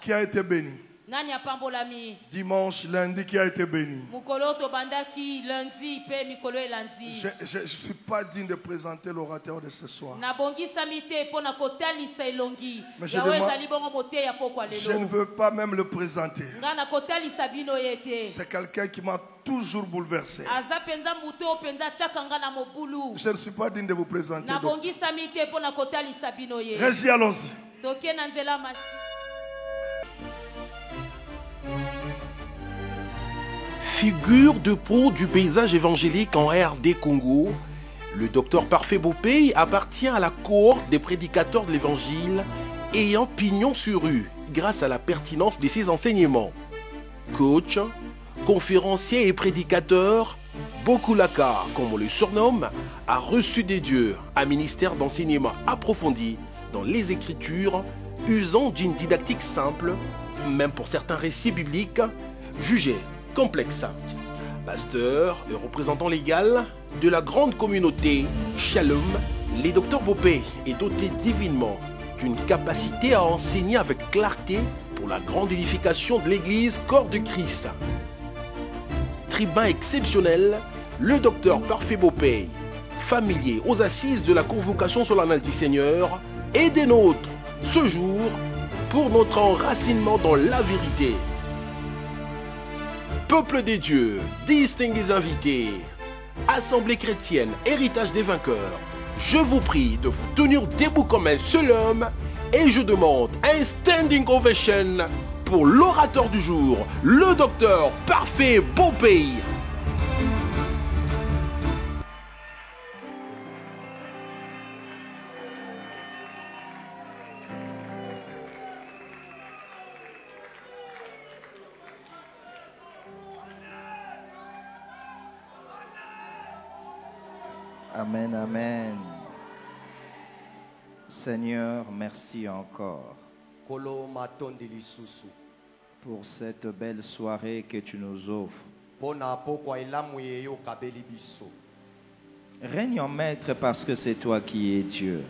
Qui a été béni? Dimanche, lundi, qui a été béni? Je ne suis pas digne de présenter l'orateur de ce soir. Mais je ne veux pas même le présenter. C'est quelqu'un qui m'a toujours bouleversé. Je ne suis pas digne de vous présenter. Régi, allons-y. Figure de proue du paysage évangélique en RD Congo, le docteur Parfait Bopey appartient à la cohorte des prédicateurs de l'évangile ayant pignon sur rue grâce à la pertinence de ses enseignements. Coach, conférencier et prédicateur, Bokulaka, comme on le surnomme, a reçu des dieux un ministère d'enseignement approfondi dans les Écritures, usant d'une didactique simple, même pour certains récits bibliques, jugés complexes. Pasteur et représentant légal de la grande communauté Shalom, les docteurs Bopey est doté divinement d'une capacité à enseigner avec clarté pour la grande édification de l'Église corps de Christ. Tribun exceptionnel, le docteur Parfait Bopey, familier aux assises de la convocation solennelle du Seigneur, et des nôtres ce jour pour notre enracinement dans la vérité. Peuple des dieux, distingués invités, assemblée chrétienne, héritage des vainqueurs, je vous prie de vous tenir debout comme un seul homme et je demande un standing ovation pour l'orateur du jour, le docteur Parfait Bopey. Amen, amen. Seigneur, merci encore pour cette belle soirée que tu nous offres. Règne en maître parce que c'est toi qui es Dieu.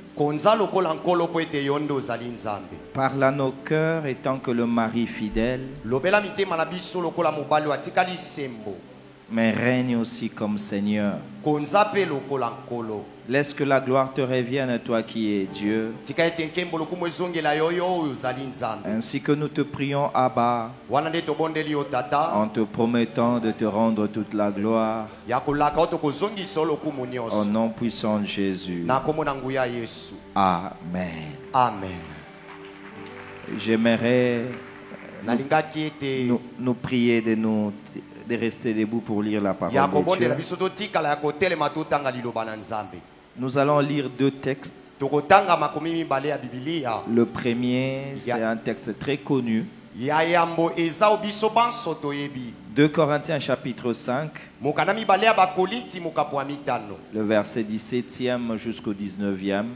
Parle à nos cœurs et tant que le mari fidèle, mais règne aussi comme Seigneur. Laisse que la gloire te revienne, toi qui es Dieu. Ainsi que nous te prions, Abba, en te promettant de te rendre toute la gloire. Au nom puissant de Jésus. Amen. Amen. J'aimerais nous prier de rester debout pour lire la parole de Dieu. Nous allons lire deux textes. Le premier, c'est un texte très connu. 2 Corinthiens chapitre 5, le verset 17e jusqu'au 19e.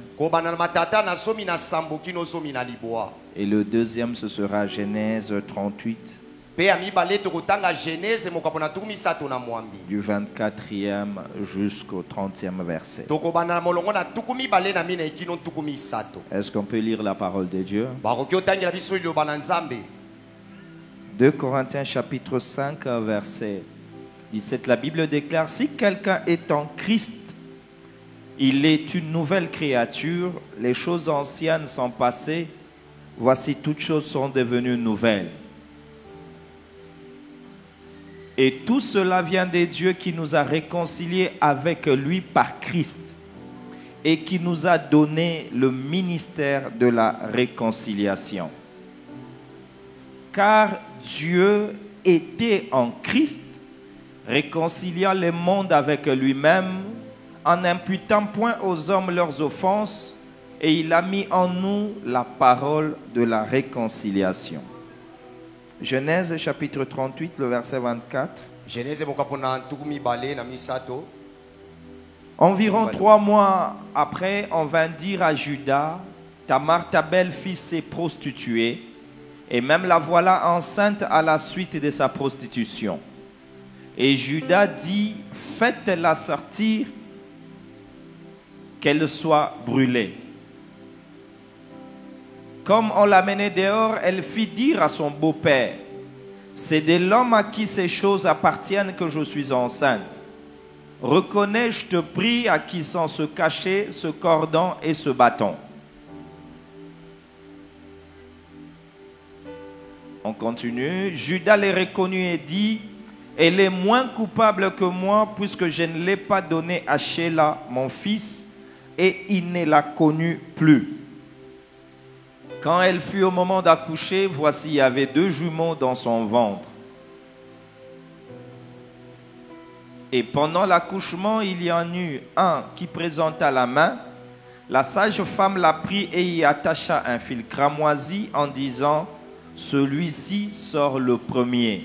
Et le deuxième, ce sera Genèse 38. Du 24e jusqu'au 30e verset. Est-ce qu'on peut lire la parole de Dieu? 2 Corinthiens chapitre 5 verset 17. La Bible déclare: si quelqu'un est en Christ, Il est une nouvelle créature, les choses anciennes sont passées, voici toutes choses sont devenues nouvelles. Et tout cela vient de Dieu qui nous a réconciliés avec lui par Christ et qui nous a donné le ministère de la réconciliation. Car Dieu était en Christ, réconciliant le monde avec lui-même, en n'imputant point aux hommes leurs offenses, et il a mis en nous la parole de la réconciliation. Genèse chapitre 38, le verset 24. Environ 3 mois après, on vint dire à Judas, Tamar, ta belle-fille, s'est prostituée, et même la voilà enceinte à la suite de sa prostitution. Et Judas dit, faites-la sortir, qu'elle soit brûlée. Comme on l'a menée dehors, elle fit dire à son beau-père, c'est de l'homme à qui ces choses appartiennent que je suis enceinte. Reconnais, je te prie, à qui sont ce cachet, ce cordon et ce bâton. On continue. Judas les reconnut et dit, elle est moins coupable que moi, puisque je ne l'ai pas donnée à Sheila, mon fils, et il ne la connut plus. Quand elle fut au moment d'accoucher, voici, il y avait 2 jumeaux dans son ventre. Et pendant l'accouchement, il y en eut un qui présenta la main. La sage-femme la prit et y attacha un fil cramoisi en disant, celui-ci sort le premier.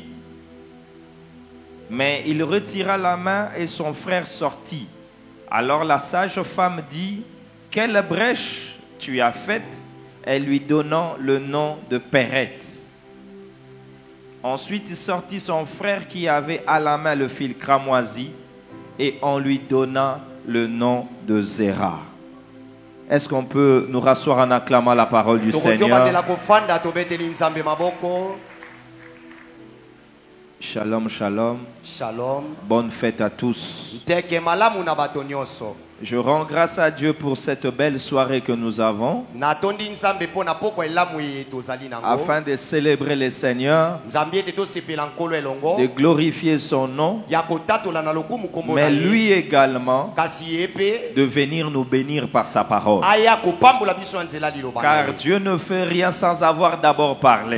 Mais il retira la main et son frère sortit. Alors la sage-femme dit, quelle brèche tu as faite? Elle lui donnant le nom de Péret. Ensuite sortit son frère qui avait à la main le fil cramoisi et on lui donna le nom de Zéra. Est-ce qu'on peut nous rasseoir en acclamant la parole du Seigneur? Shalom, shalom. Shalom. Bonne fête à tous. Je rends grâce à Dieu pour cette belle soirée que nous avons, afin de célébrer le Seigneur, de glorifier son nom, mais lui également de venir nous bénir par sa parole. Car Dieu ne fait rien sans avoir d'abord parlé.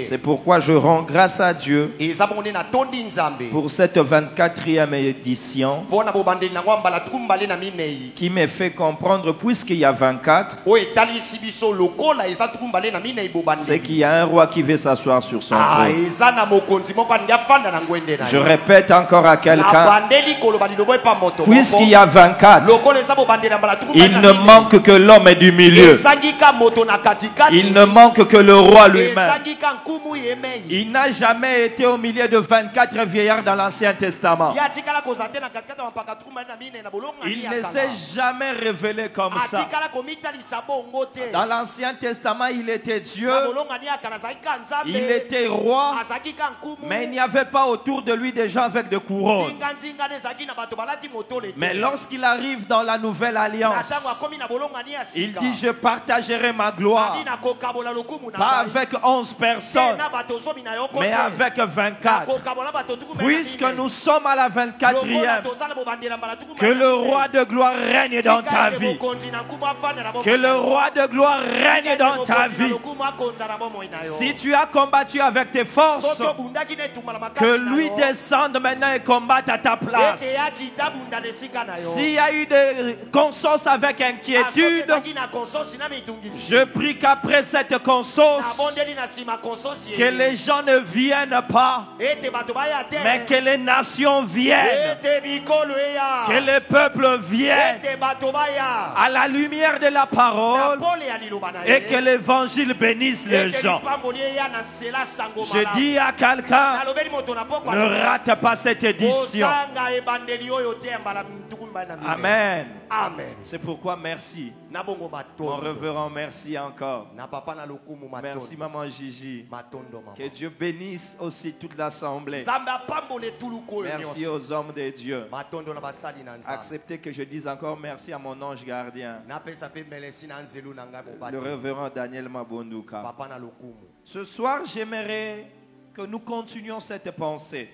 C'est pourquoi je rends grâce à Dieu pour cette 24e édition qui me fait comprendre, puisqu'il y a 24, c'est qu'il y a un roi qui veut s'asseoir sur son trône. Je répète encore à quelqu'un, puisqu'il y a 24, il ne manque que l'homme du milieu. Il ne manque que le roi lui-même. Il n'a jamais été au milieu de 24 vieillards dans l'Ancien Testament. Il ne s'est jamais révélé comme ça. Dans l'Ancien Testament, il était Dieu, il était roi, mais il n'y avait pas autour de lui des gens avec des couronnes. Mais lorsqu'il arrive dans la Nouvelle Alliance, il dit, je partagerai ma gloire, pas avec 11 personnes, mais avec 24. Puisque nous sommes à la 24e, que le roi de gloire règne dans ta vie. Que le roi de gloire règne dans ta vie. Si tu as combattu avec tes forces, que lui descende maintenant et combatte à ta place. S'il y a eu des consciences avec inquiétude, je prie qu'après cette conscience, que les gens ne viennent pas, mais que les nations viennent, que les peuples viennent à la lumière de la parole et que l'évangile bénisse les gens. Je dis à quelqu'un, Ne rate pas cette édition. Amen. Amen. C'est pourquoi merci. Mon révérend, merci encore. Merci maman Gigi. Que Dieu bénisse aussi toute l'assemblée. Merci aux hommes de Dieu. Acceptez que je dise encore merci à mon ange gardien, le révérend Daniel Mabonduka. Ce soir, j'aimerais que nous continuions cette pensée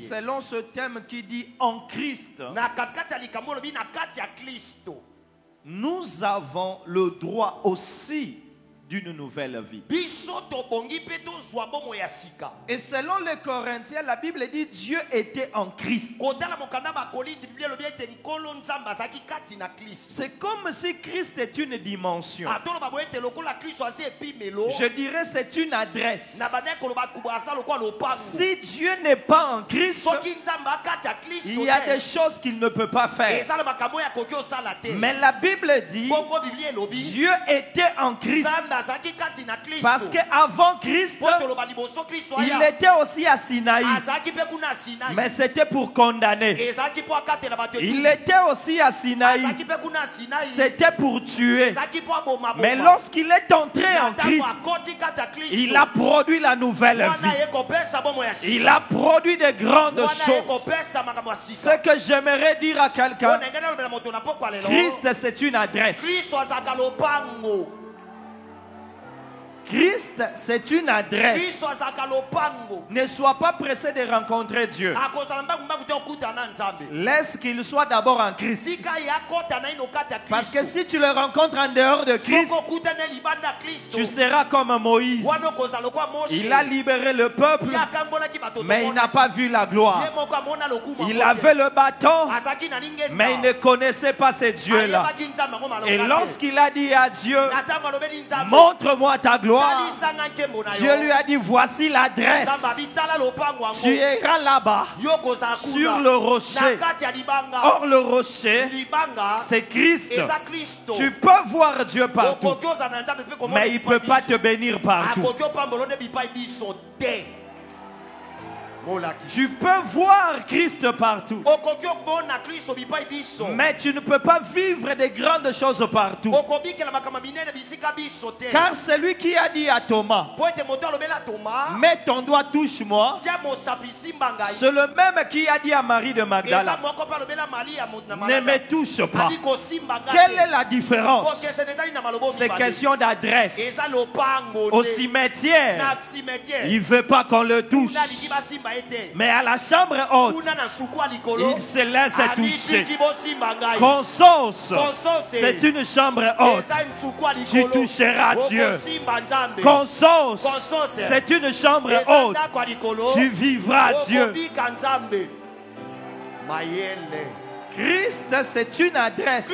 selon ce thème qui dit en Christ. Nous avons le droit aussi d'une nouvelle vie. Et selon les Corinthiens, la Bible dit Dieu était en Christ. C'est comme si Christ est une dimension. Je dirais c'est une adresse. Si Dieu n'est pas en Christ, il y a des choses qu'il ne peut pas faire. Mais la Bible dit Dieu était en Christ. Parce qu'avant Christ, il était aussi à Sinaï. Mais c'était pour condamner. Il était aussi à Sinaï. C'était pour tuer. Mais lorsqu'il est entré en Christ, il a produit la nouvelle vie. Il a produit de grandes choses. Ce que j'aimerais dire à quelqu'un, Christ c'est une adresse. Christ, c'est une adresse. Ne sois pas pressé de rencontrer Dieu. Laisse qu'il soit d'abord en Christ. Parce que si tu le rencontres en dehors de Christ, tu seras comme Moïse. Il a libéré le peuple, mais il n'a pas vu la gloire. Il avait le bâton, mais il ne connaissait pas ce Dieu-là. Et lorsqu'il a dit à Dieu, montre-moi ta gloire, Dieu lui a dit, voici l'adresse. Tu iras là-bas, sur le rocher. Or le rocher, c'est Christ. Tu peux voir Dieu partout, mais il ne peut pas te bénir partout. Tu peux voir Christ partout, mais tu ne peux pas vivre des grandes choses partout. Car celui qui a dit à Thomas, mets ton doigt, touche-moi, c'est le même qui a dit à Marie de Magdala, ne me touche pas. Quelle est la différence? C'est question d'adresse. Au cimetière, il ne veut pas qu'on le touche. Mais à la chambre haute, il se laisse toucher. Consos, c'est une chambre haute. Tu toucheras Dieu. Consos, c'est une chambre haute. Tu vivras Dieu. Christ, c'est une adresse.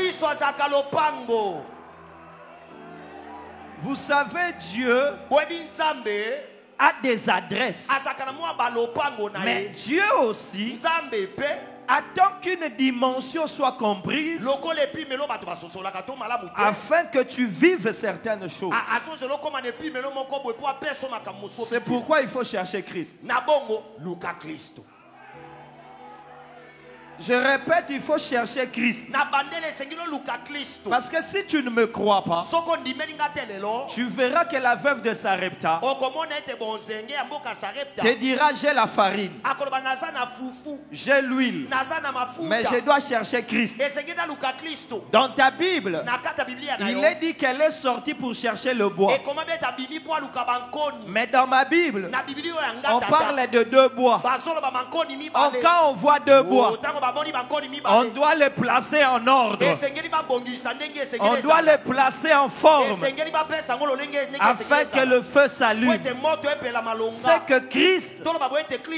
Vous savez, Dieu a des adresses. Mais Dieu aussi attend qu'une dimension soit comprise afin que tu vives certaines choses. C'est pourquoi il faut chercher Christ. Je répète, il faut chercher Christ. Parce que si tu ne me crois pas, tu verras que la veuve de Sarepta te dira, j'ai la farine, j'ai l'huile, mais je dois chercher Christ. Dans ta Bible, il est dit qu'elle est sortie pour chercher le bois. Mais dans ma Bible, on parle de deux bois. Or, quand on voit deux bois, on doit les placer en ordre. On doit les placer en forme afin que le feu s'allume. C'est que Christ,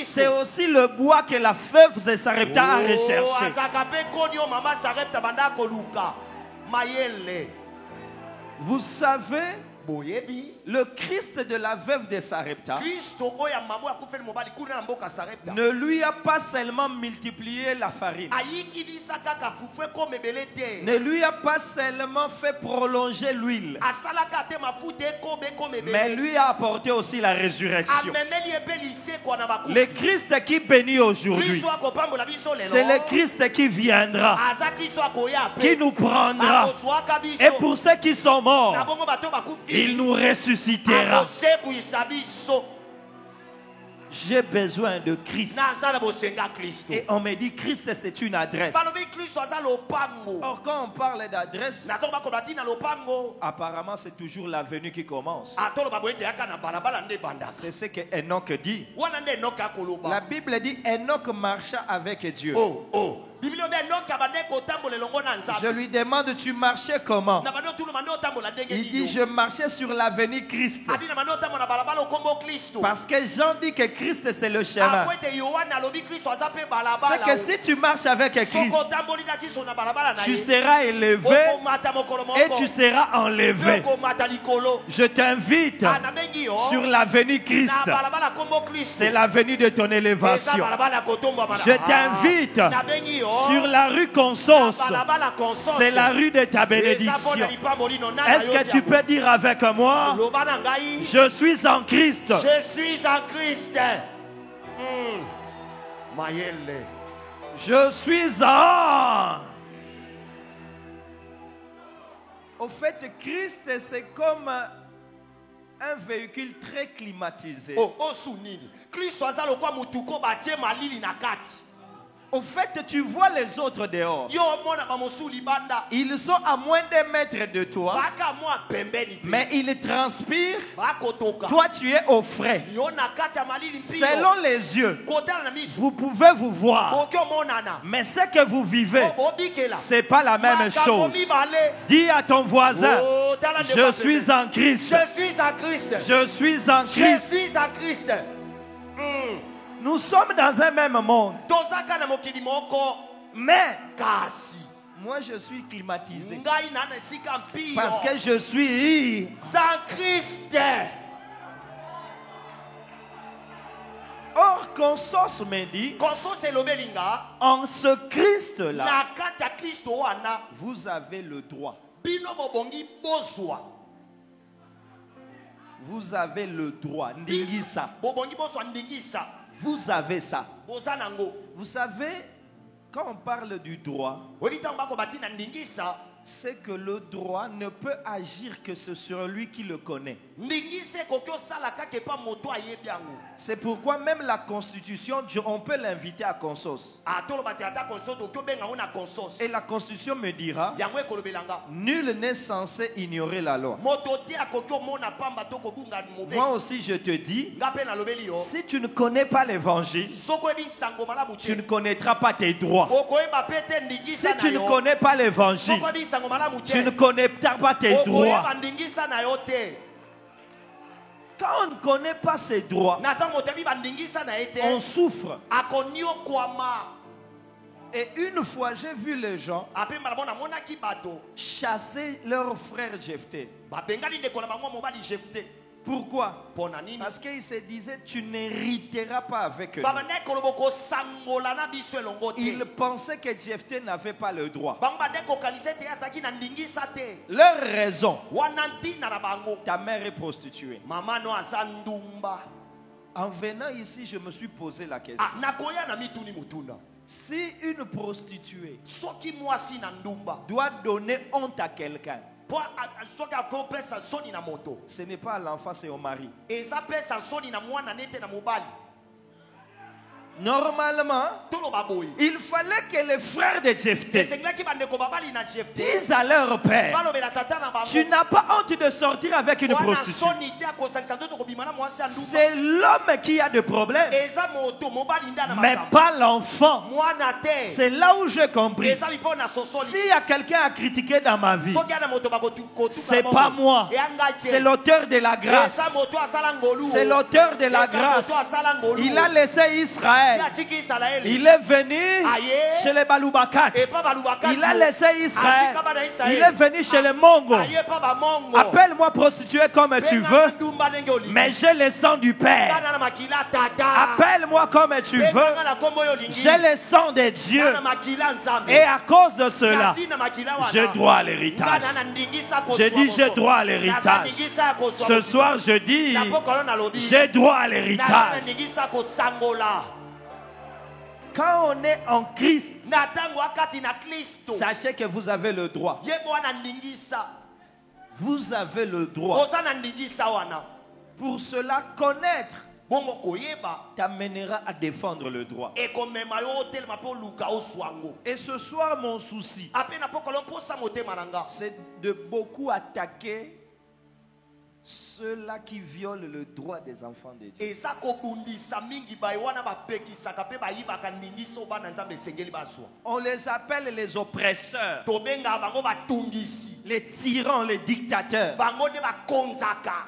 c'est aussi le bois que la veuve de Sarepta a recherché. Vous savez, Le Christ de la veuve de Sarepta ne lui a pas seulement multiplié la farine, ne lui a pas seulement fait prolonger l'huile, mais lui a apporté aussi la résurrection. Le Christ qui bénit aujourd'hui, c'est le Christ qui viendra, qui nous prendra, et pour ceux qui sont morts, il nous ressuscitera. J'ai besoin de Christ. Et on me dit Christ c'est une adresse. Or quand on parle d'adresse, apparemment c'est toujours l'avenue qui commence. C'est ce que Enoch dit. La Bible dit Enoch marcha avec Dieu. Je lui demande, tu marchais comment? Il dit, je marchais sur l'avenue Christ. Parce que Jean dit que Christ c'est le chemin. C'est que si tu marches avec Christ, tu seras élevé et tu seras enlevé. Je t'invite sur l'avenue Christ. C'est l'avenue de ton élévation. Je t'invite sur la rue Consos, c'est la rue de ta bénédiction. Est-ce que tu peux dire avec moi, je suis en Christ? Je suis en Christ. Je suis en... Au fait, Christ, c'est comme un véhicule très climatisé. Au fait, tu vois les autres dehors. Ils sont à moins d'un mètre de toi. Mais ils transpirent. Toi, tu es au frais. Selon les yeux, vous pouvez vous voir. Mais ce que vous vivez, ce n'est pas la même chose. Dis à ton voisin, je suis en Christ. Je suis en Christ. Je suis en Christ. Je suis en Christ. Nous sommes dans un même monde. Mais moi je suis climatisé. Parce que je suis en Christ. Or, Consos me dit, en ce Christ-là, vous avez le droit. Vous avez le droit. Ndingisa. Vous avez ça. Vous savez, quand on parle du droit, c'est que le droit ne peut agir que sur lui qui le connaît. C'est pourquoi même la Constitution, on peut l'inviter à Consos. Et la Constitution me dira, nul n'est censé ignorer la loi. Moi aussi je te dis, si tu ne connais pas l'évangile, tu ne connaîtras pas tes droits. Si tu ne connais pas l'évangile, tu ne connaîtras pas tes droits. Quand on ne connaît pas ses droits, on souffre. Et une fois, j'ai vu les gens chasser leur frère Jephthé. Pourquoi? Parce qu'ils se disaient, tu n'hériteras pas avec eux. Ils pensaient que Jephthé n'avait pas le droit. Leur raison, ta mère est prostituée. En venant ici, je me suis posé la question. Si une prostituée doit donner honte à quelqu'un, ce n'est pas à l'enfant, c'est au mari. Normalement, il fallait que les frères de Jephthé disent à leur père, tu n'as pas honte de sortir avec une prostituée. C'est l'homme qui a des problèmes, mais pas l'enfant. C'est là où j'ai compris. S'il y a quelqu'un à critiquer dans ma vie, c'est pas moi, c'est l'auteur de la grâce. C'est l'auteur de la grâce. Il a laissé Israël. Il est venu chez les Baloubakat. Il a laissé Israël. Il est venu chez les Mongos. Appelle-moi prostituée comme tu veux, mais j'ai le sang du Père. Appelle-moi comme tu veux, j'ai le sang de Dieu. Et à cause de cela, j'ai droit à l'héritage. Je dis j'ai droit à l'héritage. Ce soir je dis j'ai droit à l'héritage. Quand on est en Christ, sachez que vous avez le droit. Vous avez le droit. Pour cela, connaître t'amènera à défendre le droit. Et ce soir, mon souci, c'est de beaucoup attaquer ceux-là qui violent le droit des enfants de Dieu. On les appelle les oppresseurs, les tyrans, les dictateurs.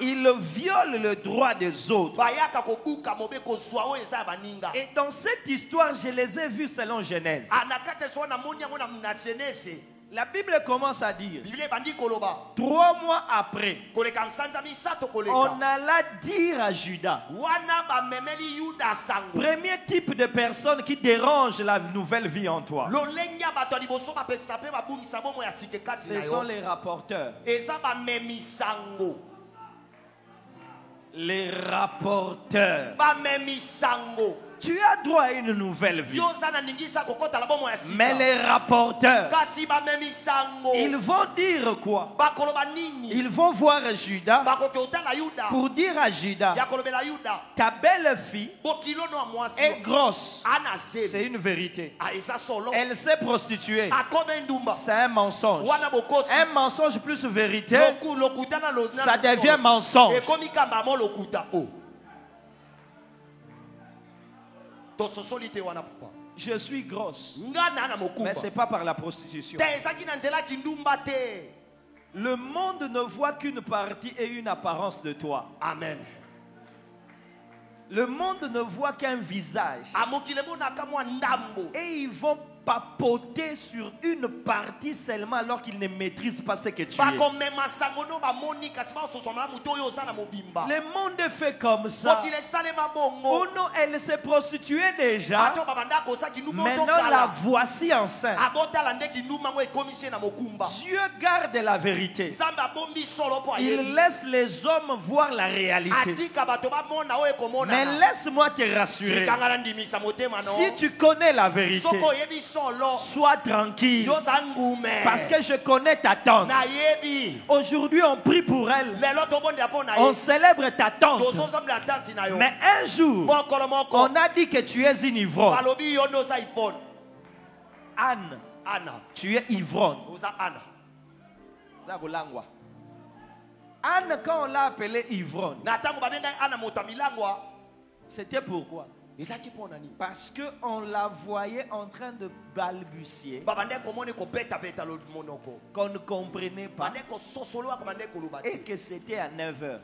Ils violent le droit des autres. Et dans cette histoire, je les ai vus selon Genèse. La Bible commence à dire 3 mois après, on alla dire à Judas, premier type de personne qui dérange la nouvelle vie en toi, ce sont les rapporteurs. Les rapporteurs. Tu as droit à une nouvelle vie. Mais les rapporteurs, ils vont dire quoi? Ils vont voir Judas pour dire à Judas, ta belle fille est grosse. C'est une vérité. Elle s'est prostituée. C'est un mensonge. Un mensonge plus vérité, ça devient mensonge. Je suis grosse, mais ce n'est pas par la prostitution. Le monde ne voit qu'une partie et une apparence de toi. Amen. Le monde ne voit qu'un visage. Et ils vont papoter sur une partie seulement alors qu'ils ne maîtrisent pas ce que tu es. Le monde fait comme ça. Oh non, elle s'est prostituée déjà. Maintenant la voici enceinte. Dieu garde la vérité. Il laisse les hommes voir la réalité. Mais laisse-moi te rassurer. Si tu connais la vérité, sois tranquille, parce que je connais ta tante. Aujourd'hui on prie pour elle, on célèbre ta tante. Mais un jour on a dit que tu es une ivrogne. Anne, tu es ivrogne. Anne, quand on l'a appelée ivrogne, c'était pourquoi? Parce qu'on la voyait en train de balbutier, qu'on ne comprenait pas, et que c'était à 9h.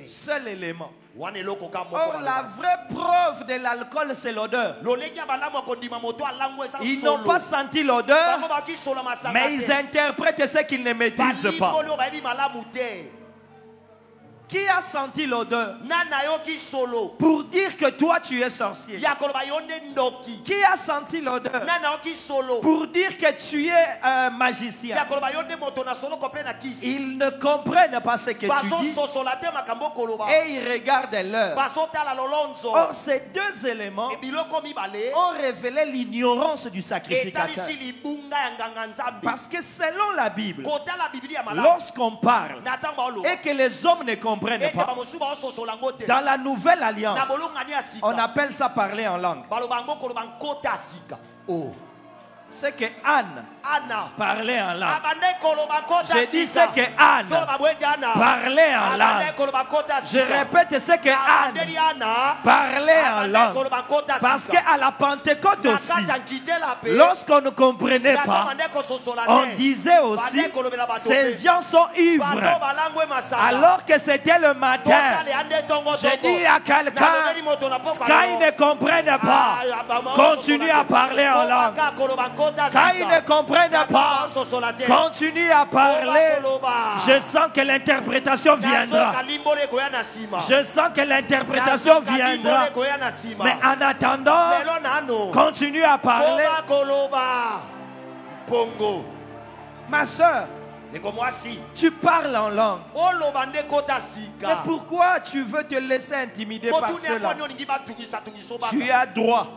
Seul élément. Or, la vraie preuve de l'alcool, c'est l'odeur. Ils n'ont pas senti l'odeur, mais ils interprètent ce qu'ils ne maîtrisent pas. Qui a senti l'odeur pour dire que toi tu es sorcier? Qui a senti l'odeur pour dire que tu es magicien? Ils ne comprennent pas ce que tu dis et ils regardent l'heure. Or ces deux éléments ont révélé l'ignorance du sacrificateur. Parce que selon la Bible, lorsqu'on parle et que les hommes ne comprennent pas, dans la nouvelle alliance, on appelle ça parler en langue. C'est que Anne parlait en langue. Je dis c'est que Anne parlait en langue. Je répète, c'est que Anne parlait en langue. Parce qu'à la Pentecôte aussi, lorsqu'on ne comprenait pas, on disait aussi, ces gens sont ivres. Alors que c'était le matin. Je dis à quelqu'un, quand ils ne comprennent pas, continue à parler en langue. Quand ils ne comprennent pas, continue à parler. Je sens que l'interprétation viendra. Je sens que l'interprétation viendra. Mais en attendant, continue à parler. Ma soeur, tu parles en langue. Mais pourquoi tu veux te laisser intimider par cela? Tu as droit.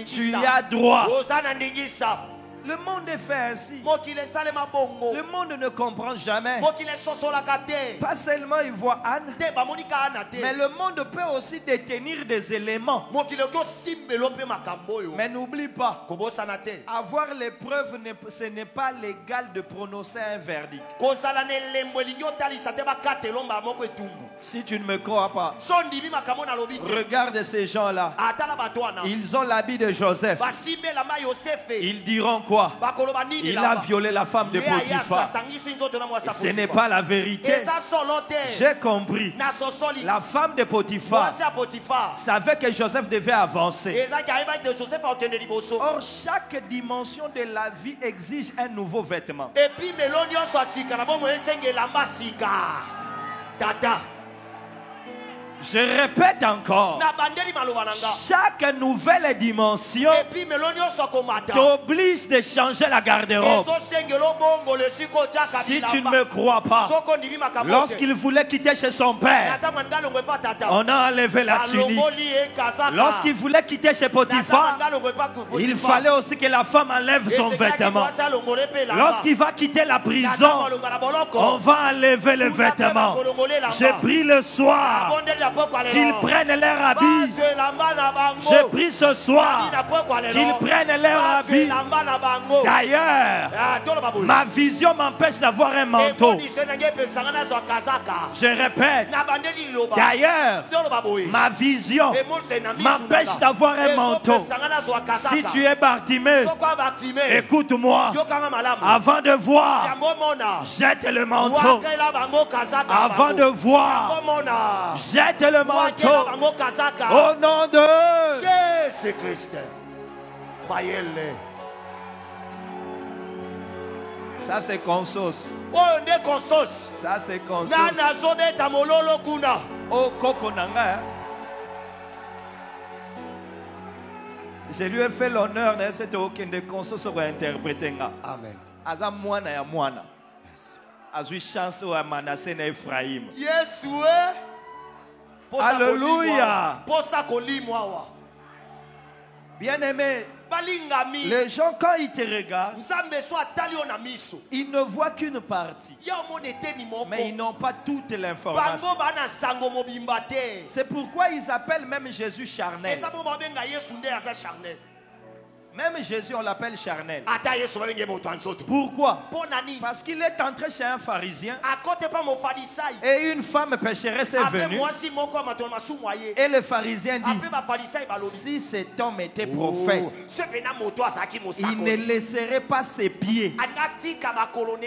Tu as droit. Le monde est fait ainsi. Le monde ne comprend jamais. Pas seulement il voit Anne, mais le monde peut aussi détenir des éléments. Mais n'oublie pas, avoir les preuves, ce n'est pas légal de prononcer un verdict. Si tu ne me crois pas, regarde ces gens-là. Ils ont l'habit de Joseph. Ils diront quoi? Il a violé la femme de Potiphar. Ce n'est pas la vérité. J'ai compris. La femme de Potiphar savait que Joseph devait avancer. Or, chaque dimension de la vie exige un nouveau vêtement. Je répète encore, chaque nouvelle dimension t'oblige de changer la garde-robe. Si tu ne me crois pas, lorsqu'il voulait quitter chez son père, on a enlevé la tunique. Lorsqu'il voulait quitter chez Potiphar, il fallait aussi que la femme enlève son vêtement. Lorsqu'il va quitter la prison, on va enlever le vêtement. J'ai pris le soir qu'ils prennent leur habit. J'ai pris ce soir qu'ils prennent leur habit. D'ailleurs, ma vision m'empêche d'avoir un manteau. Je répète, d'ailleurs, ma vision m'empêche d'avoir un manteau. Si tu es Bartimée, écoute-moi. Avant de voir, jette le manteau. Avant de voir, jette le manteau. Au nom de Jésus-Christ. Ça c'est consos. Ça c'est consos. Oh Kokonanga. Je lui ai fait l'honneur de cette aucune de consos pour interpréter. Amen. Aza mwana ya mwana. Azui chance au Manassé na Ephraim. Yes ouais. Alléluia. Bien-aimé, les gens quand ils te regardent, ils ne voient qu'une partie, mais ils n'ont pas toute l'information. C'est pourquoi ils appellent même Jésus charnel. Même Jésus, on l'appelle charnel. Pourquoi? Parce qu'il est entré chez un pharisien et une femme pécheresse est venue. Et le pharisien dit, si cet homme était prophète, il ne laisserait pas ses pieds.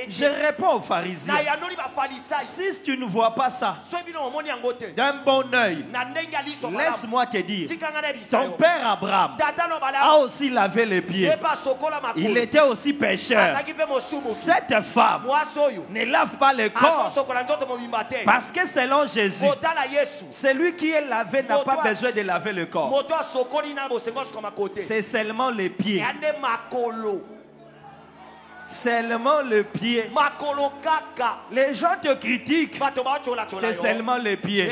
Je réponds au pharisien, si tu ne vois pas ça d'un bon oeil, laisse-moi te dire, ton père Abraham a aussi lavé les pieds. Il était aussi pécheur. Cette femme ne lave pas le corps parce que selon Jésus, celui qui est lavé n'a pas besoin de laver le corps. C'est seulement les pieds. Seulement le pied. Les gens te critiquent. C'est seulement les pieds.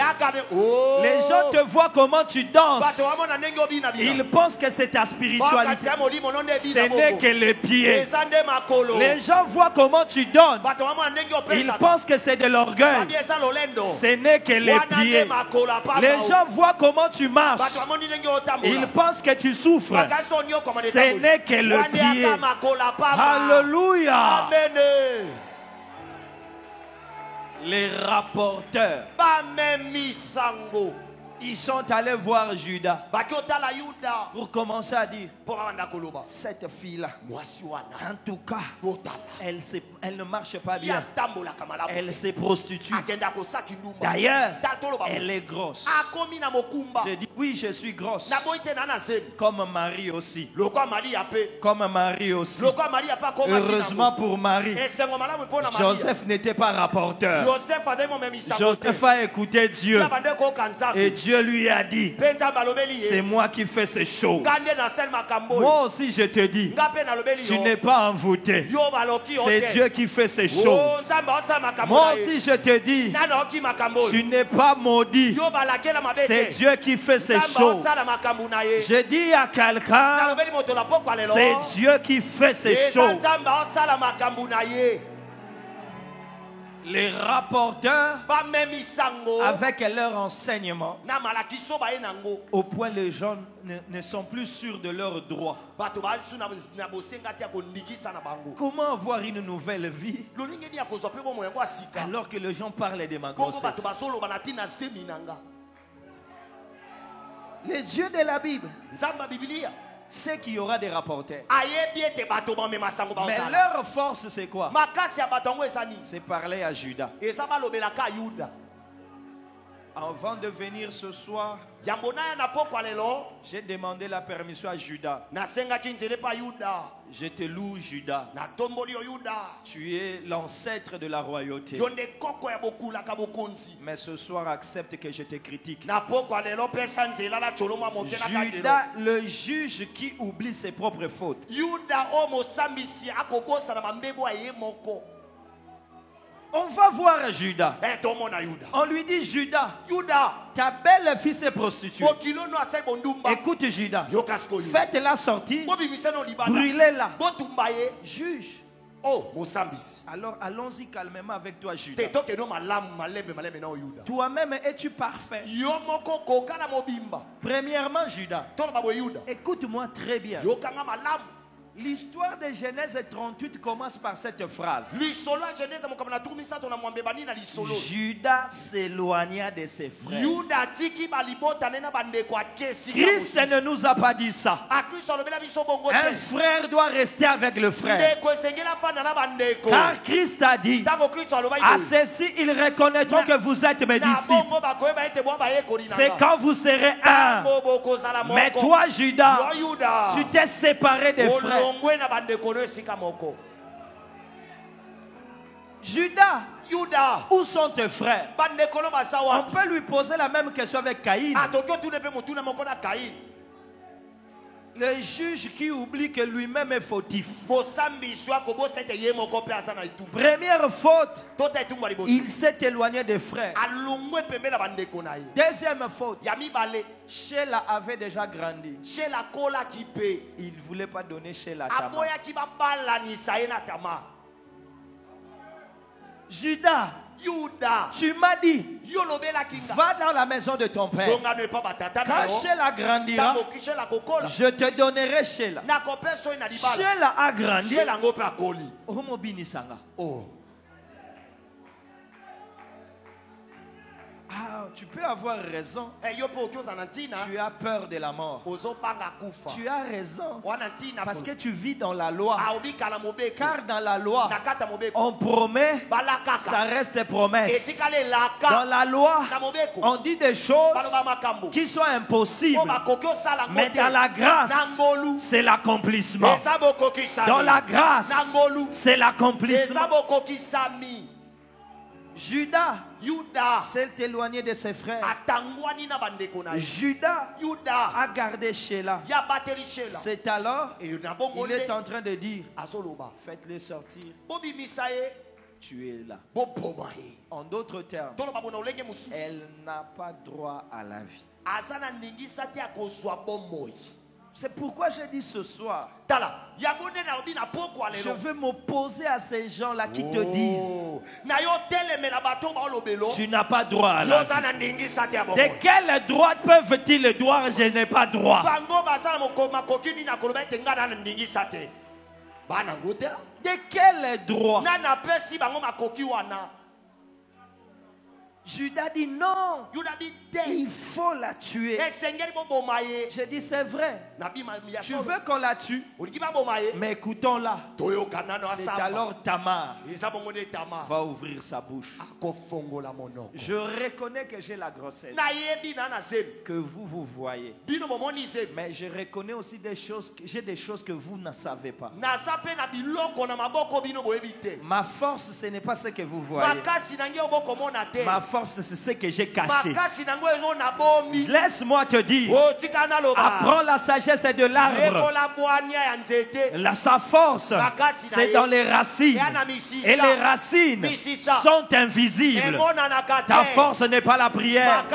Les gens te voient comment tu danses. Ils pensent que c'est ta spiritualité. Ce n'est que les pieds. Les gens voient comment tu donnes. Ils pensent que c'est de l'orgueil. Ce n'est que les pieds. Les gens voient comment tu marches. Ils pensent que tu souffres. Ce n'est que le pied. Alléluia. Amen. Les rapporteurs, ils sont allés voir Judas pour commencer à dire, cette fille-là, en tout cas, elle ne marche pas bien. Elle se prostitue. D'ailleurs, elle est grosse. Je dis, Oui, je suis grosse. Comme Marie aussi. Comme Marie aussi. Heureusement pour Marie, Joseph n'était pas rapporteur. Joseph a écouté Dieu. Et Dieu lui a dit, c'est moi qui fais ces choses. Moi aussi je te dis, tu n'es pas envoûté. C'est Dieu qui fait ces choses. Moi aussi je te dis, tu n'es pas maudit. C'est Dieu qui fait ces choses. Je dis à quelqu'un, c'est Dieu qui fait ces choses. Les rapporteurs, avec leur enseignement, au point les gens ne sont plus sûrs de leurs droits. Comment avoir une nouvelle vie alors que les gens parlent de ma grossesse? Les dieux de la Bible, c'est qu'il y aura des rapporteurs. Mais leur force, c'est quoi? C'est parler à Judas. Avant de venir ce soir, j'ai demandé la permission à Judas. Je te loue, Judas. Tu es l'ancêtre de la royauté. Mais ce soir, accepte que je te critique. Judas, le juge qui oublie ses propres fautes. On va voir Judas. On lui dit, Judas, ta belle-fille est prostituée. Écoute, Judas, faites-la sortir, brûlez-la. Juge. Alors allons-y calmement avec toi, Judas. Toi-même, es-tu parfait? Premièrement, Judas, écoute-moi très bien. L'histoire de Genèse 38 commence par cette phrase. Judas s'éloigna de ses frères. Christ ne nous a pas dit ça. Un frère doit rester avec le frère. Car Christ a dit, à ceci ils reconnaîtront que vous êtes mes disciples. C'est quand vous serez un. Mais toi, Judas, tu t'es séparé des frères. Judas, où sont tes frères? On peut lui poser la même question avec Caïn. Le juge qui oublie que lui-même est fautif. Première faute, il s'est éloigné des frères. Deuxième faute, Sheila avait déjà grandi. Il ne voulait pas donner Sheila à Tamar. Judas, tu m'as dit, va dans la maison de ton père. Quand Sheila grandira, je te donnerai Sheila. Sheila a grandi. Oh. Ah, tu peux avoir raison. Tu as peur de la mort. Tu as raison. Parce que tu vis dans la loi. Car dans la loi, on promet, ça reste promesse. Dans la loi, on dit des choses qui sont impossibles. Mais dans la grâce, c'est l'accomplissement. Dans la grâce, c'est l'accomplissement. Judas s'est éloigné de ses frères. Judas a gardé Sheila. C'est alors il est en train de dire, faites-les sortir. Tu es là. En d'autres termes, elle n'a pas droit à la vie. C'est pourquoi je dis ce soir, je veux m'opposer à ces gens-là qui te disent, tu n'as pas droit à la vie. De quel droit peuvent-ils droit? Je n'ai pas droit. De quel droit? Judas dit non. Il faut la tuer. J'ai dit c'est vrai. Tu veux qu'on la tue? Mais écoutons-la. C'est alors Tamar va ouvrir sa bouche. Je reconnais que j'ai la grossesse que vous voyez. Mais je reconnais aussi des choses, j'ai des choses que vous ne savez pas. Ma force, ce n'est pas ce que vous voyez. Ma force, c'est ce que j'ai caché. Laisse-moi te dire, apprends la sagesse de l'arbre. Sa force, c'est dans les racines. Et les racines sont invisibles. Ta force n'est pas la prière.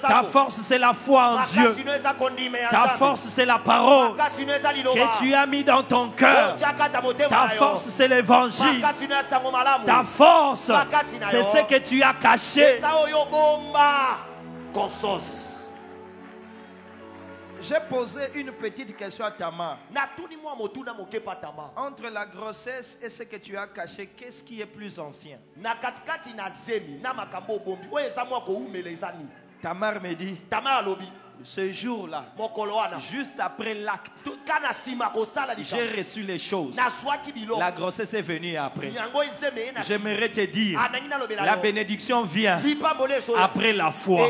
Ta force, c'est la foi en Dieu. Ta force, c'est la parole que tu as mis dans ton cœur. Ta force, c'est l'évangile. Ta force, c'est ce que tu as caché. J'ai posé une petite question à Tamar. Entre la grossesse et ce que tu as caché, qu'est-ce qui est plus ancien? Tamar me dit, ce jour-là, juste après l'acte, j'ai reçu les choses. La grossesse est venue après. J'aimerais te dire, la bénédiction vient après la foi.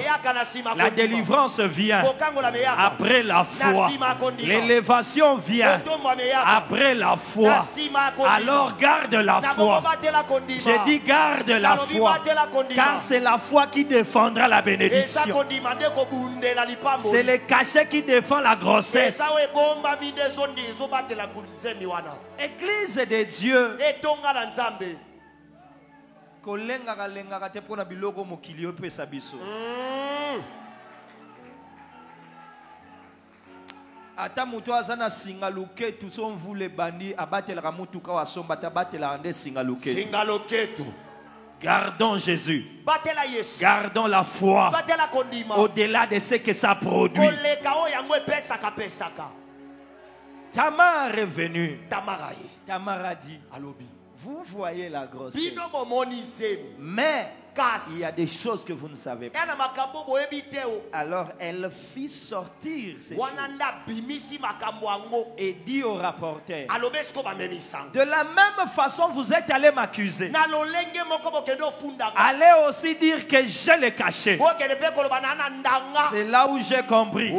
La délivrance vient après la foi. L'élévation vient après la foi. Alors garde la foi. J'ai dit garde la foi, car c'est la foi qui défendra la bénédiction. C'est le cachet qui défend la grossesse. Église de Dieu. Ata mutu azana singaluke tu son vule bandi abatelaka mutuka wa somba tabatela ande singaluke. Gardons Jésus. Gardons la foi au-delà de ce que ça produit. Tamar est venu. Tamar a dit, vous voyez la grossesse, mais il y a des choses que vous ne savez pas. Alors elle fit sortir ces choses et dit au rapporteur, de la même façon vous êtes allé m'accuser, allez aussi dire que je l'ai caché. C'est là où j'ai compris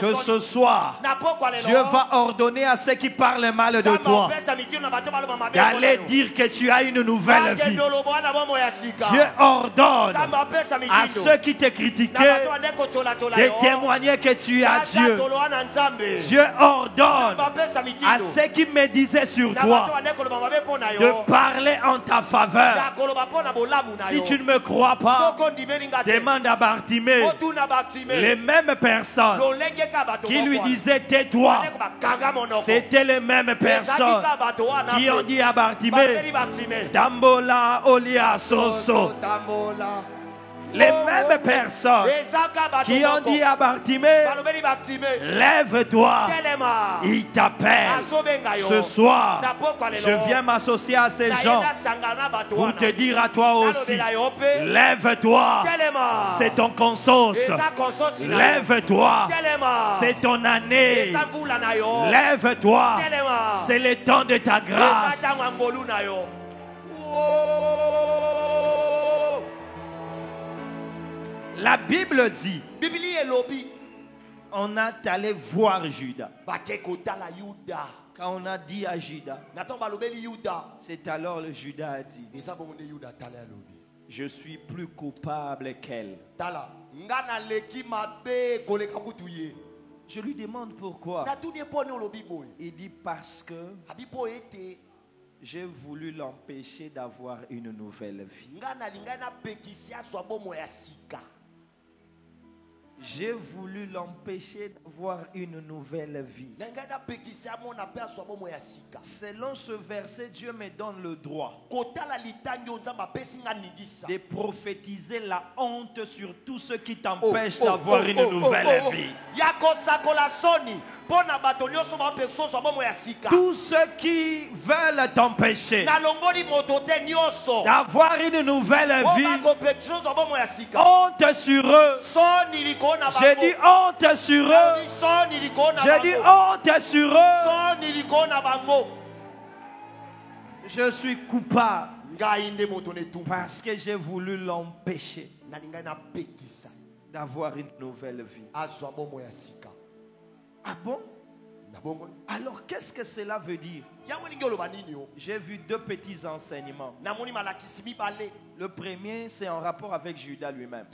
que ce soir Dieu va ordonner à ceux qui parlent mal de toi d'aller dire que tu as une nouvelle vie. Dieu ordonne à ceux qui te critiquaient de témoigner que tu as Dieu. Dieu ordonne à ceux qui me disaient sur toi de parler en ta faveur. Si tu ne me crois pas, demande à Bartimée. Les mêmes personnes qui lui disaient tais-toi, c'était les mêmes personnes qui ont dit à Bartimée, Dambola Olia Soso. Les mêmes personnes qui ont dit à Bartimée, lève-toi, il t'appelle. Ce soir, je viens m'associer à ces gens pour te dire à toi aussi, lève-toi, c'est ton consos. Lève-toi, c'est ton année. Lève-toi, c'est le temps de ta grâce. La Bible dit, on a allé voir Judas. Quand on a dit à Judas, c'est alors le Judas a dit, je suis plus coupable qu'elle. Je lui demande pourquoi. Il dit parce que j'ai voulu l'empêcher d'avoir une nouvelle vie. J'ai voulu l'empêcher d'avoir une nouvelle vie. Selon ce verset, Dieu me donne le droit de prophétiser la honte sur tous ceux qui t'empêchent d'avoir une nouvelle vie. Tous ceux qui veulent t'empêcher d'avoir une nouvelle vie, honte sur eux. J'ai dit honte sur eux. J'ai dit honte sur eux. Je suis coupable parce que j'ai voulu l'empêcher d'avoir une nouvelle vie. Ah bon? Alors qu'est-ce que cela veut dire? J'ai vu deux petits enseignements. Le premier, c'est en rapport avec Judas lui-même.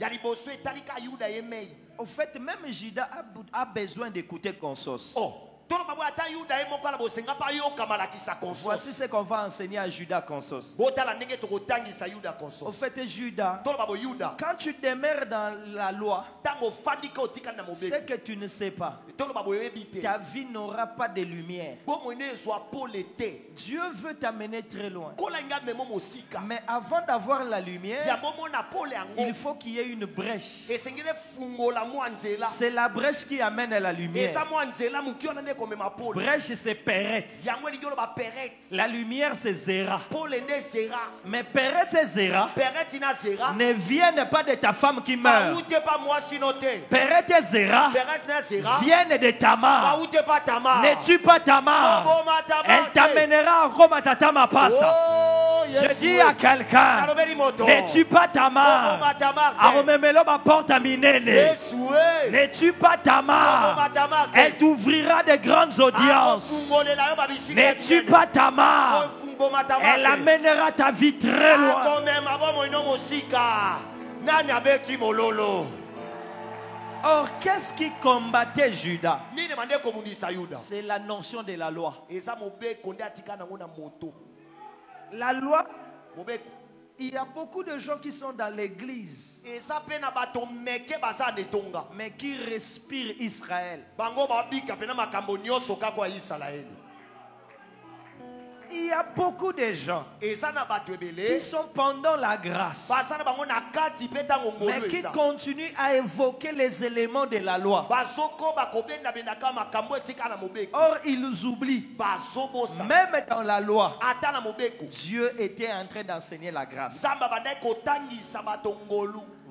Au fait, même Judas a besoin d'écouter Consos. Voici ce qu'on va enseigner à Judas Consos. Au fait, Judas, quand tu demeures dans la loi, ce que tu ne sais pas, ta vie n'aura pas de lumière. Dieu veut t'amener très loin. Mais avant d'avoir la lumière, il faut qu'il y ait une brèche. C'est la brèche qui amène la lumière. Brèche, c'est Péret. La lumière, c'est Zéra. Mais Péret et Zéra ne viennent pas de ta femme qui meurt. Péret et Zéra viennent de Tamar. Ne tue pas Tamar. Elle t'amènera en Rome à Tatama Passa. Je dis à quelqu'un, ne tue pas Tamar. Ne tue pas Tamar. Elle t'ouvrira de grandes audiences. Ne tue pas Tamar. Elle amènera ta vie très loin. Or, qu'est-ce qui combattait Judas? C'est la notion de la loi. La loi, il y a beaucoup de gens qui sont dans l'église, mais qui respirent Israël. Il y a beaucoup de gens qui sont pendant la grâce, mais qui continuent à évoquer les éléments de la loi. Or, ils oublient, même dans la loi, Dieu était en train d'enseigner la grâce.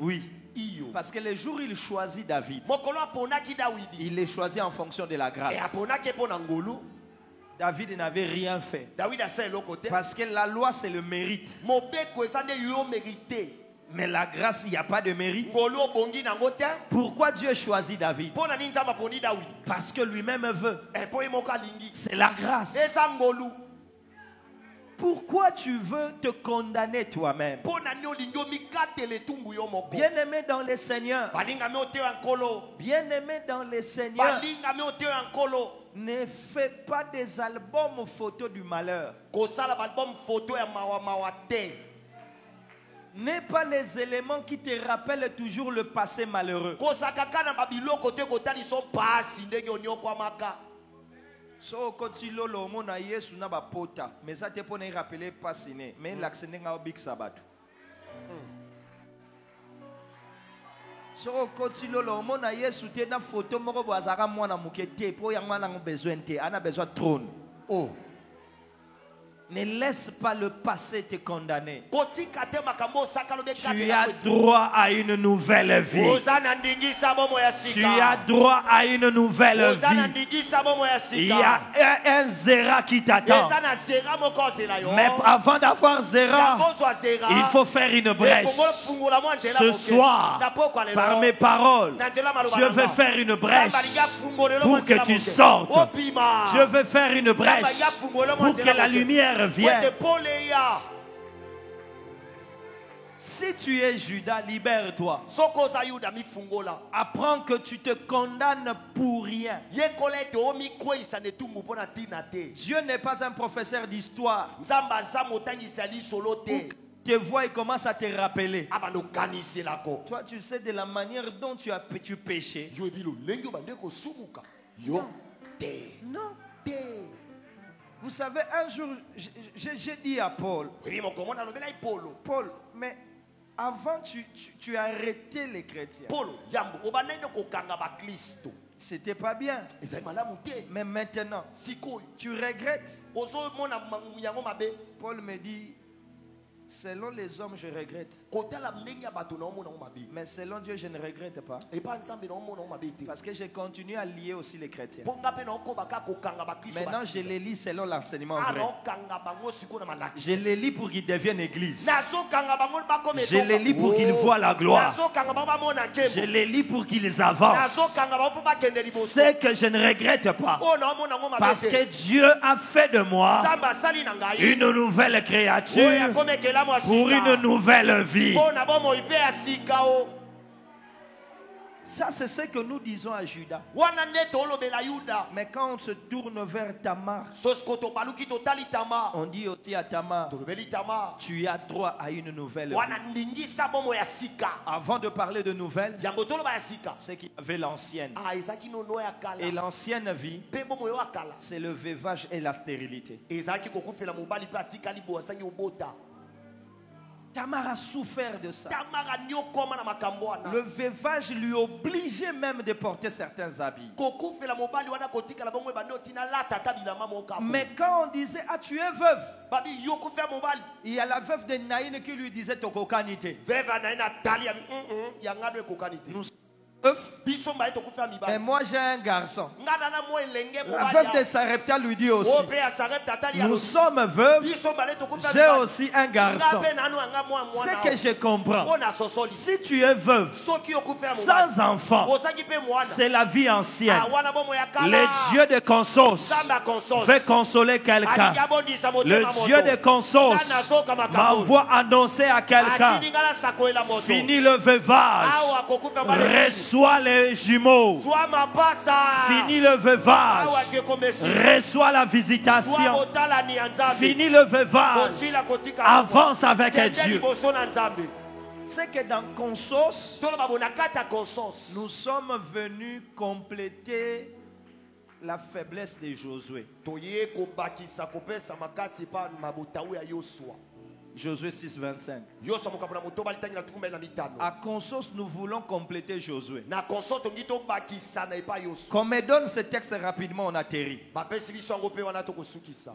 Oui. Parce que le jour où il choisit David, il les choisit en fonction de la grâce. David n'avait rien fait. Parce que la loi, c'est le mérite. Mais la grâce, il n'y a pas de mérite. Pourquoi Dieu choisit David? Parce que lui-même veut. C'est la grâce. Pourquoi tu veux te condamner toi-même? Bien-aimé dans le Seigneur. Bien-aimé dans le Seigneur. Ne fais pas des albums photos du malheur. N'est pas les éléments qui te rappellent toujours le passé malheureux. So kotilo lo mona Yesu na ba pota mais ça te pone rappeler passer mais l'accent nga big sabat. So kotilo lo mona Yesu te na photo moko boazaka mwana mukete po ya mwana ngo besoin te ana besoin trône. Oh. Ne laisse pas le passé te condamner. Tu as droit à une nouvelle vie. Tu as droit à une nouvelle vie. Il y a un Zéra qui t'attend. Mais avant d'avoir Zéra, il faut faire une brèche. Ce soir, par mes paroles, je veux faire une brèche pour que tu sortes. Je veux faire une brèche pour que la lumière viens. Si tu es Judas, libère-toi. Apprends que tu te condamnes pour rien. Dieu n'est pas un professeur d'histoire te voit et commence à te rappeler. Toi, tu sais de la manière dont tu péchais. Non. Vous savez, un jour, j'ai dit à Paul, Paul, mais avant, tu as arrêté les chrétiens. C'était pas bien. Mais maintenant, tu regrettes. Paul me dit, selon les hommes, je regrette. Mais selon Dieu, je ne regrette pas. Parce que j'ai continué à lier aussi les chrétiens. Maintenant, je les lis selon l'enseignement vrai. Je les lis pour qu'ils deviennent église. Je les lis pour qu'ils voient la gloire. Je les lis pour qu'ils avancent. C'est que je ne regrette pas. Parce que Dieu a fait de moi une nouvelle créature. Pour une nouvelle vie. Ça, c'est ce que nous disons à Judas. Mais quand on se tourne vers Tamar, on dit aussi à Tamar, tu as droit à une nouvelle vie. Avant de parler de nouvelle, c'est qu'il y avait l'ancienne. Et l'ancienne vie, c'est le veuvage et la stérilité. Tamar a souffert de ça. Le veuvage lui obligeait même de porter certains habits. Mais quand on disait, ah, tu es veuve, il y a la veuve de Naïn qui lui disait, tokokanité. Et moi j'ai un garçon. La veuve de Sarepta lui dit aussi, nous sommes veuves, j'ai aussi un garçon. Ce que je comprends, si tu es veuve sans enfant, c'est la vie ancienne. Le Dieu de Consos veut consoler quelqu'un. Le Dieu de Consos m'envoie annoncer à quelqu'un, fini le veuvage, reçois les jumeaux, fini le veuvage, reçois la visitation, fini le veuvage, avance avec Dieu. C'est que dans Consos, nous sommes venus compléter la faiblesse de Josué. Josué 6:25. À Consos, nous voulons compléter Josué. Qu'on me donne ce texte rapidement, on atterrit.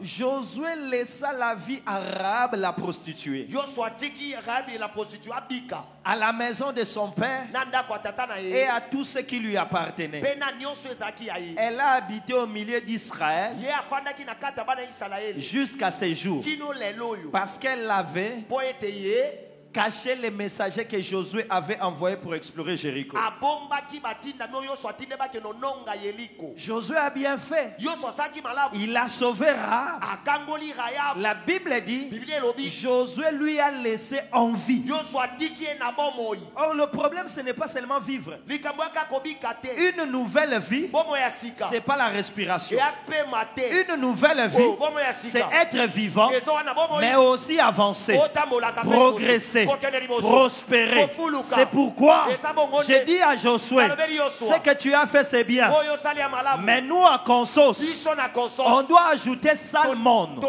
Josué laissa la vie à Rahab, la prostituée, à la maison de son père et à tout ce qui lui appartenait. Elle a habité au milieu d'Israël jusqu'à ses jours, parce qu'elle avait caché les messagers que Josué avait envoyés pour explorer Jéricho. Josué a bien fait. Il a sauvé Rahab. La Bible dit, Josué lui a laissé en vie. Or le problème, ce n'est pas seulement vivre. Une nouvelle vie, ce n'est pas la respiration. Une nouvelle vie, c'est être vivant, mais aussi avancer, progresser, prospérer. C'est pourquoi j'ai dit à Josué, ce que tu as fait, c'est bien. Mais nous à Consos, on doit ajouter Salmon.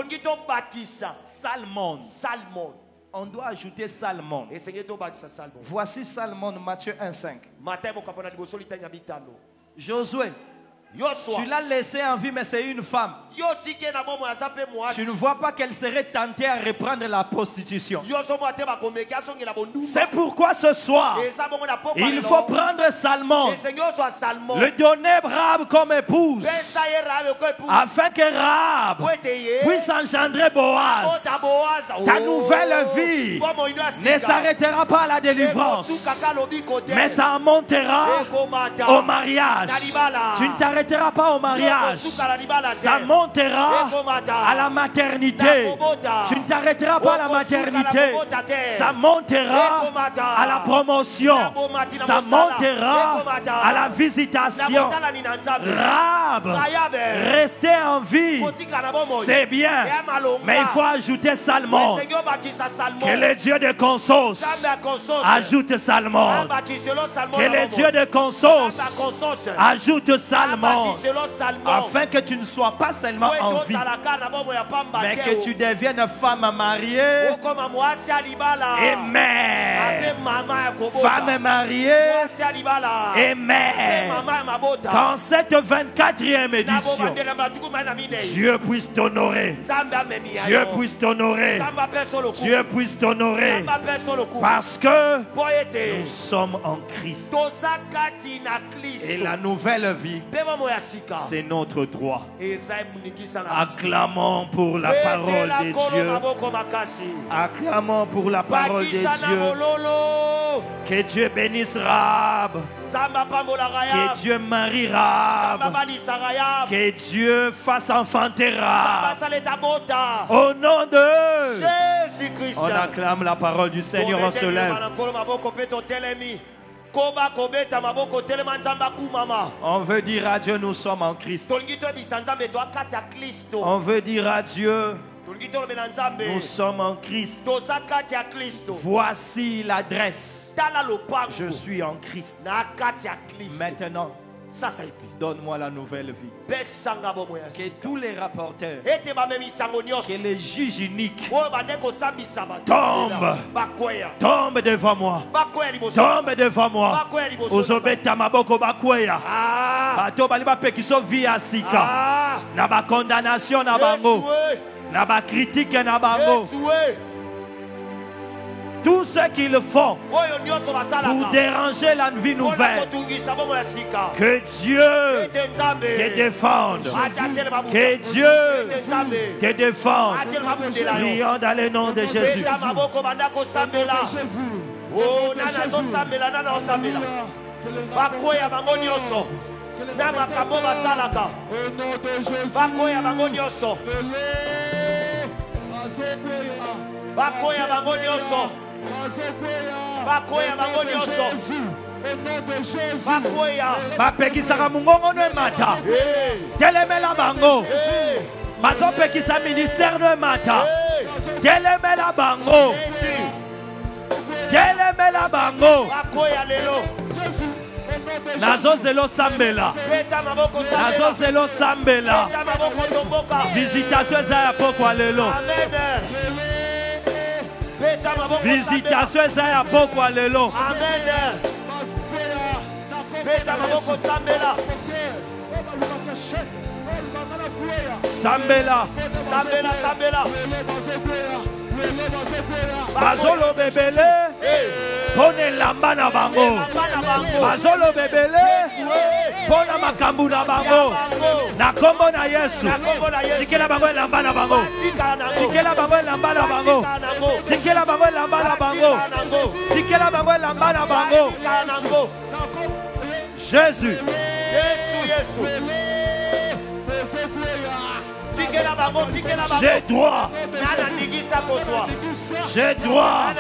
Salmon. On doit ajouter Salmon. Voici Salmon, Matthieu 1:5. Josué, tu l'as laissé en vie, mais c'est une femme. Tu ne vois pas qu'elle serait tentée à reprendre la prostitution. C'est pourquoi ce soir, il faut prendre Salmon, le donner Rahab comme épouse, afin que Rahab puisse engendrer Boaz. Ta nouvelle vie ne s'arrêtera pas à la délivrance, mais ça montera au mariage. Tu ne t'arrêteras t'arrêteras pas au mariage. Ça montera à la maternité. Tu ne t'arrêteras pas à la maternité. Ça montera à la promotion. Ça montera à la visitation. Rab, rester en vie, c'est bien. Mais il faut ajouter Salmon. Que le Dieu de Consos ajoute Salmon. Que le Dieu de Consos ajoute Salmon. Afin que tu ne sois pas seulement en vie, mais que tu deviennes femme mariée et mère. Femme mariée et mère. Dans cette 24e édition, Dieu puisse t'honorer. Dieu puisse t'honorer. Dieu puisse t'honorer. Parce que nous sommes en Christ. Et la nouvelle vie, c'est notre droit. Acclamons pour la parole de Dieu. Acclamons pour la parole de Dieu. Que Dieu bénisse Rab. Que Dieu marie Rab. Que Dieu fasse enfanter Rab. Au nom de Jésus-Christ. On acclame la parole du Seigneur, on se lève. On veut dire à Dieu, nous sommes en Christ. On veut dire à Dieu, nous sommes en Christ. Voici l'adresse. Je suis en Christ. Maintenant, donne-moi la nouvelle vie. Que tous les rapporteurs, que les juges uniques tombent devant moi. Tombent devant moi. Ozobeta maboko bakweya. Bato bali bapekiso via sika. Na ba condamnation na bango. Na ba critique na bango. Tout ce qu'ils font pour déranger la vie nouvelle. Que Dieu te défende. Que Dieu te défende. Prions dans le nom de Jésus. Bakoya bango nyonso. Bapekisaka mungongo no mata. Telemela bango. Bazopekisa ministère no mata. Telemela bango. Telemela bango. Bakoya lelo. Nazozelo sambela. Nazozelo sambela. Visitation za ya pokwa lelo. Visitation za ya pokwa lelo. Amen. Sambela. Sambela, sambela. Bazolo bebele. Pone lamba na bango. Bazolo bebele. Pona makambu na bango. Na kombo na Yesu. Sikela bango lamba na bango. Sikela bango lamba na bango. Sikela bango lamba na bango. Sikela bango lamba na bango. Jésus. J'ai droit. J'ai droit.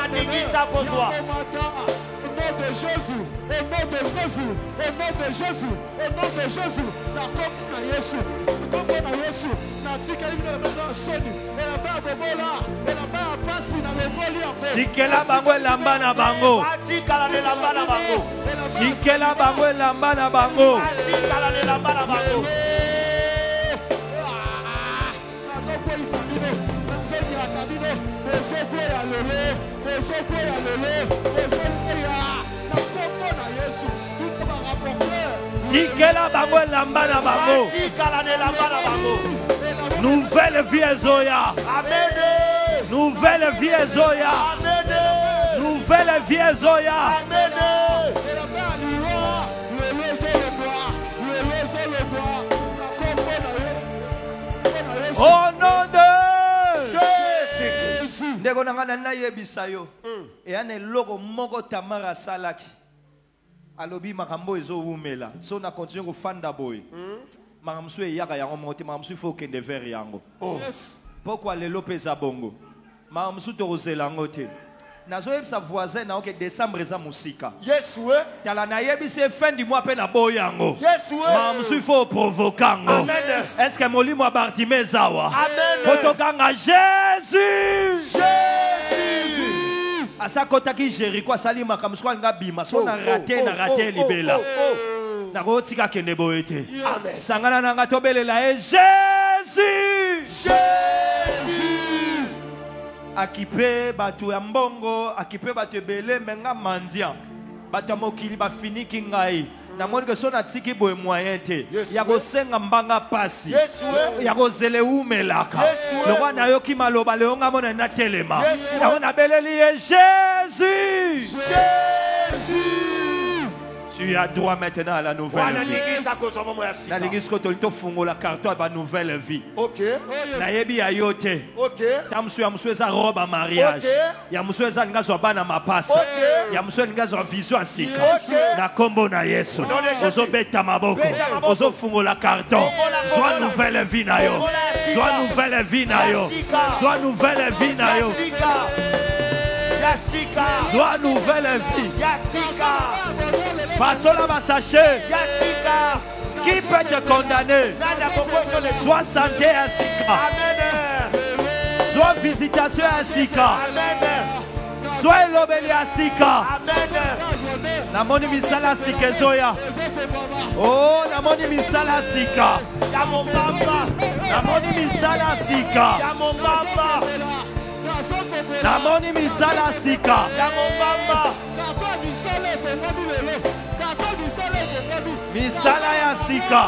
Sikela bango lamba na bango. Sikela bango lamba na bango. Sikela bango lamba na bango. Nouvelle vie Zoya. Nouvelle vie Zoya. Nouvelle vie Zoya. Au nom de Jésus. Ndeko nanga na yebisayo. Et ane logo moko Tamara salaki. alobi makambo ezo umela so na continue ko fanda boy makamsu e yaka yango moti makamsu faut kende vers yango pourquoi lelo pesa bongo makamsu to kozela ngote nazo yebisa voisin na ok décembre za musika Yes we tala na yebise fin du mois pe na boyango Yes we makamsu faut provokango est-ce que molimo a Bartimée zawa potokanga Jésus asa kotaki Jéricho asali makambo kwa nga bima so na raté libela na kotika kende boete sangana na nga tobelela Jésus akipe batu ya mbongo akipe batu ebele menga mandia batu mokili ba finiki ngai na moni que so na tiki boye moyen te ya kosenga mbanga pasi ya kozele umelaka lokwa na yoki maloba leonga mona na telema ya na beleli Jésus tu as droit maintenant à la nouvelle vie. Na l'église kotolito fungo la carton ba nouvelle vie. OK. Na yebi ayote. OK. Ya msu eza robe à mariage. Ya msu eza ngazo bana mapasa. Ya msu ngazo vision asika. Na kombo na Yesu. Ozo beta maboko. Ozo fungo la carton. Soit nouvelle vie na yo. Soit nouvelle vie na yo. Soit nouvelle vie na yo. Soit nouvelle vie. Passons là ma sachet. Qui peut te condamner? Soit santé à Sika. Soit visitation à Sika. Soit l'obéli à Sika. Namoni misala Sika Zoya. Oh, namoni misala Sika. Namoni misala Sika. Namoni misala Sika. Misala ya Sika.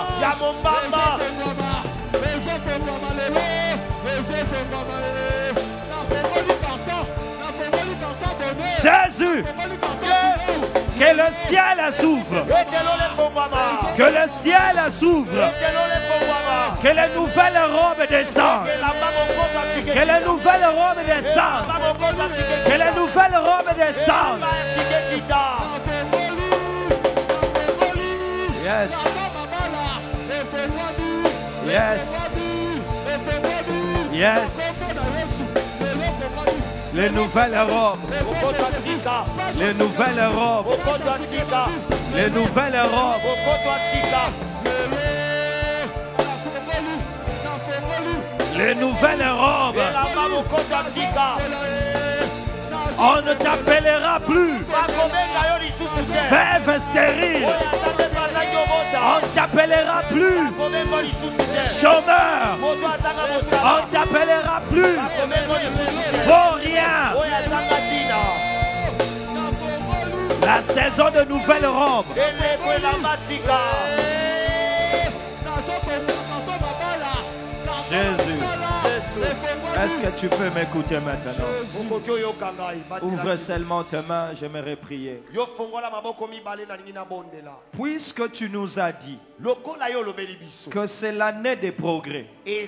Jésus, que le ciel s'ouvre. Que le ciel s'ouvre. Que les nouvelles robes descendent. Que les nouvelles robes descendent. Que les nouvelles robes descendent. Yes. Yes. Yes. Les nouvelles robes. Les nouvelles robes. Les nouvelles robes. Les nouvelles robes. On ne t'appellera plus veuve stérile. On ne t'appellera plus chômeur. On ne t'appellera plus vaurien. La saison de nouvelles robes. Jésus, est-ce que tu peux m'écouter maintenant? Ouvre seulement tes mains, j'aimerais prier. Puisque tu nous as dit que c'est l'année des progrès et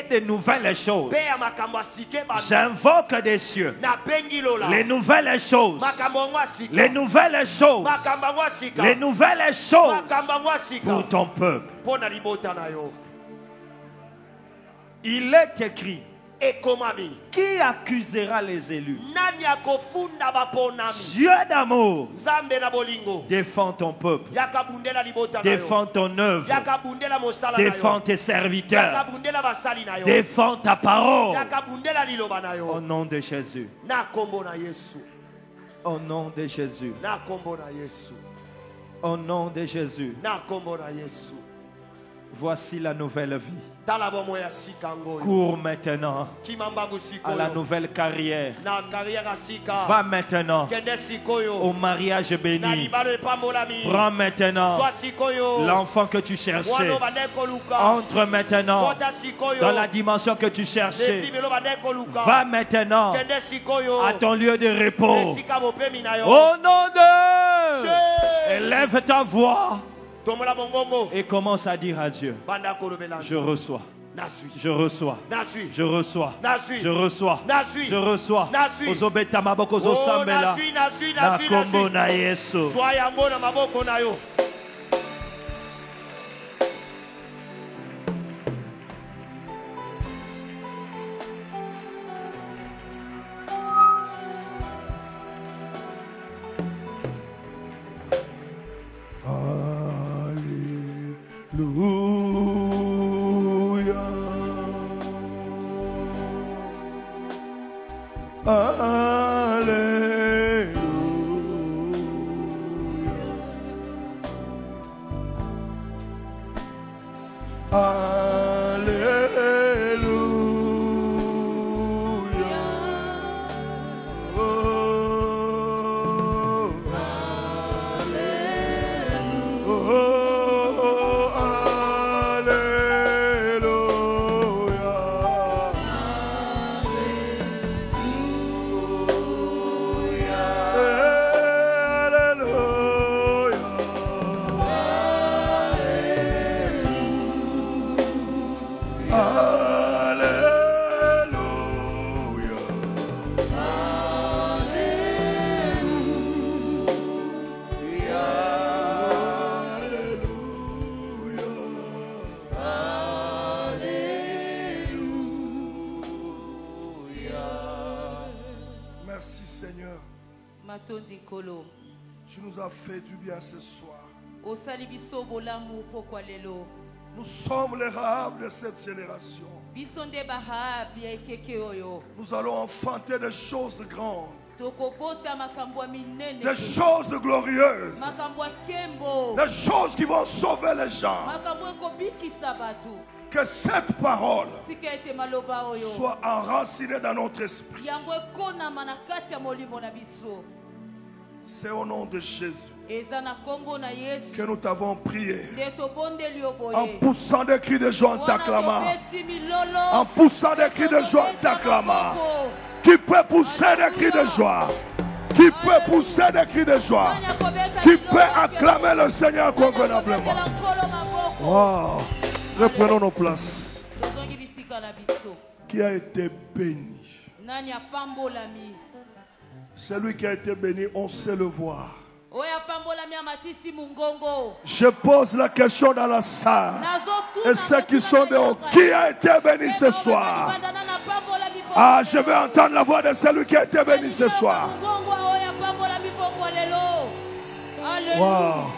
de nouvelles choses, j'invoque des cieux les nouvelles choses, les nouvelles choses, les nouvelles choses pour ton peuple. Il est écrit, qui accusera les élus? Dieu d'amour, défends ton peuple, défends ton œuvre, défends tes serviteurs, défends ta parole. Au nom de Jésus. Au nom de Jésus. Au nom de Jésus. Voici la nouvelle vie. Cours maintenant à la nouvelle carrière. Va maintenant au mariage béni. Prends maintenant l'enfant que tu cherchais. Entre maintenant dans la dimension que tu cherchais. Va maintenant à ton lieu de repos. Au nom de... Élève ta voix et commence à dire à Dieu, je reçois. Je reçois. Je reçois. Je reçois. Je reçois. Ozobeta maboko zosambela. Na kombo na Yesu. Tu nous as fait du bien ce soir. Nous sommes les rares de cette génération. Nous allons enfanter des choses grandes, des choses glorieuses, des choses qui vont sauver les gens. Que cette parole soit enracinée dans notre esprit. C'est au nom de Jésus que nous t'avons prié. En poussant des cris de joie en t'acclamant. En poussant des cris de joie en t'acclamant. Qui peut pousser des cris de joie? Qui peut pousser des cris de joie? Qui peut acclamer le Seigneur convenablement? Wow. Reprenons nos places. Qui a été béni? Celui qui a été béni, on sait le voir. Je pose la question dans la salle. Et ceux qui sont dehors, qui a été béni ce soir? Ah, je vais entendre la voix de celui qui a été béni ce soir. Wow.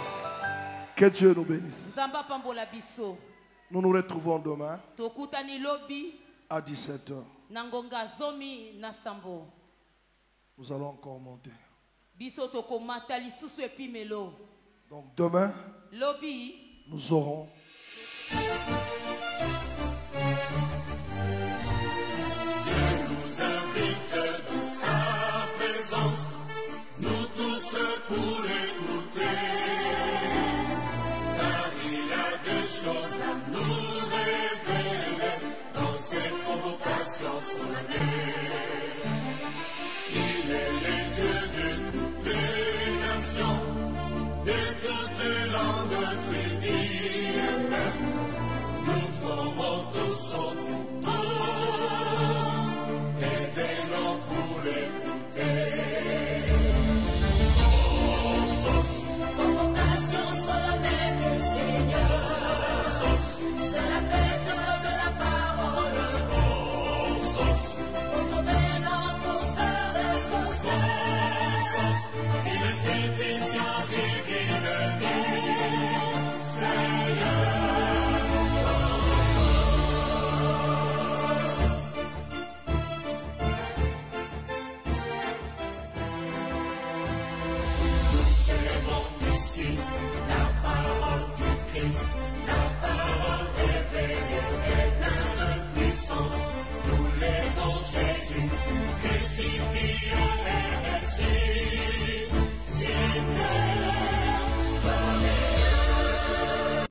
Que Dieu nous bénisse. Nous nous retrouvons demain à 17h. Nous allons encore monter. Donc demain, nous aurons Dieu nous invite dans sa présence, nous tous pour écouter, car il a des choses à nous révéler dans cette convocation solennelle. Il est le Dieu de toutes les